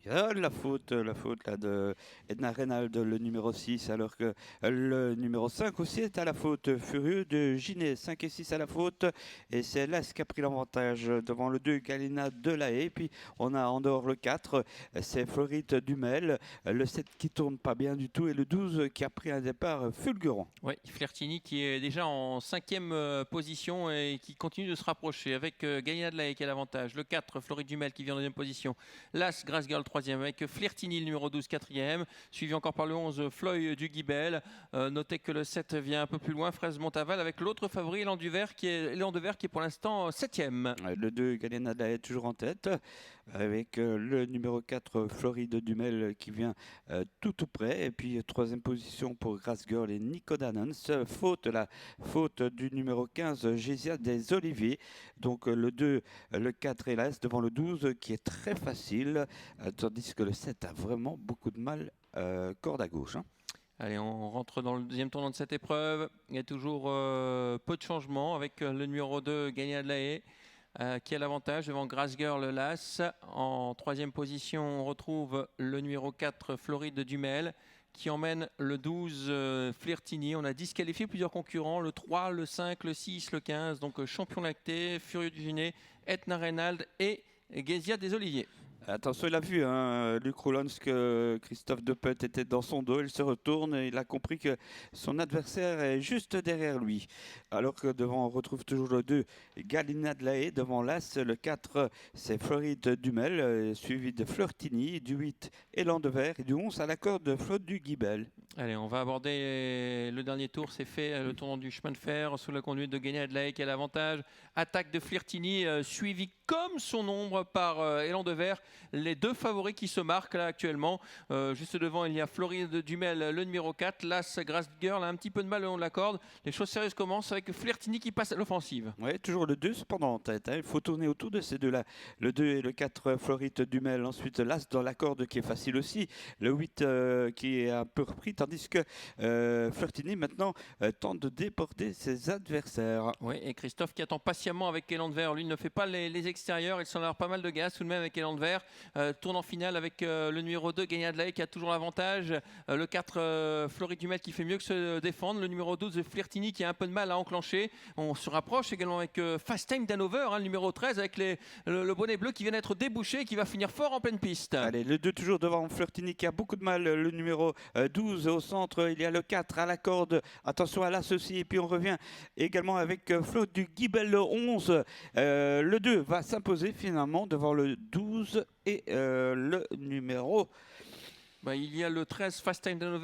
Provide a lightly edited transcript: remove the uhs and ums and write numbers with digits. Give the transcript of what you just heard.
La faute là, de Edna Reynald, le numéro 6, alors que le numéro 5 aussi est à la faute. Furieux de Ginet, 5 et 6 à la faute. Et c'est Las qui a pris l'avantage devant le 2, Galina Delahaye. Puis on a en dehors le 4, c'est Floride Dumel. Le 7 qui tourne pas bien du tout et le 12 qui a pris un départ fulgurant. Oui, Flertini qui est déjà en 5e position et qui continue de se rapprocher avec Galina Delahaye qui a l'avantage. Le 4, Floride Dumel qui vient en 2e position. Las, Grass Girl 3e avec Flertini le numéro 12 4e. Suivi encore par le 11, Floyd du Guibel. Notez que le 7 vient un peu plus loin, Fraise Montaval avec l'autre favori, Élan de Verre qui est pour l'instant 7e. Le 2, Galina Delahaye toujours en tête avec le numéro 4, Floride Dumel qui vient tout près. Et puis 3e position pour Grass Girl et Nico Danans. Faute du numéro 15, Gésia des Oliviers. Donc le 2, le 4 hélas devant le 12 qui est très facile, tandis que le 7 a vraiment beaucoup de mal, corde à gauche. Allez, on rentre dans le deuxième tournant de cette épreuve. Il y a toujours peu de changements avec le numéro 2, Galina Delahaye, qui a l'avantage devant Grass Girl Las. En 3e position, on retrouve le numéro 4, Floride Dumel, qui emmène le 12, Flertini. On a disqualifié plusieurs concurrents, le 3, le 5, le 6, le 15. Donc Champion Lacté, Furieux du Ginet, Etna Reynald et Gésia des Oliviers. Attention, il a vu, Luc Roulans, que Christophe Depeut était dans son dos. Il se retourne et il a compris que son adversaire est juste derrière lui. Alors que devant, on retrouve toujours le 2, Galina Delahaye. Devant l'As, le 4, c'est Floride Dumel, suivi de Flertini. Du 8, Élan de Verre. Et du 11, à la corde de Flotte du Guibel. Allez, on va aborder le dernier tour. C'est fait, le tournant du chemin de fer sous la conduite de Galina Delahaye qui a l'avantage. Attaque de Flertini, suivi comme son ombre par Élan de Verre. Les deux favoris qui se marquent là actuellement. Juste devant, il y a Floride Dumel, le numéro 4. Las, Grass Girl a un petit peu de mal le long de la corde. Les choses sérieuses commencent avec Flertini qui passe à l'offensive. Oui, toujours le 2 cependant en tête. Il faut tourner autour de ces deux-là. Le 2 et le 4, Floride Dumel. Ensuite, l'As dans la corde qui est facile aussi. Le 8 qui est un peu repris. Tandis que Flertini maintenant tente de déporter ses adversaires. Oui, et Christophe qui attend patiemment avec Élan de Verre. Lui ne fait pas les extérieurs. Il s'en a pas mal de gaz tout de même avec Élan de Verre. Tourne en finale avec le numéro 2, Galina Delahaye qui a toujours l'avantage. Le 4, Floride Dumel qui fait mieux que se défendre. Le numéro 12, Flertini qui a un peu de mal à enclencher. On se rapproche également avec Fast Time d'Hanover, le numéro 13, avec le bonnet bleu qui vient d'être débouché et qui va finir fort en pleine piste. Allez, le 2 toujours devant Flertini qui a beaucoup de mal. Le numéro 12 au centre. Il y a le 4 à la corde. Attention à l'As aussi. Et puis on revient également avec Flotte du Guibel, le 11. Le 2 va s'imposer finalement devant le 12 et le numéro. Il y a le 13, Fast Time d'Hanover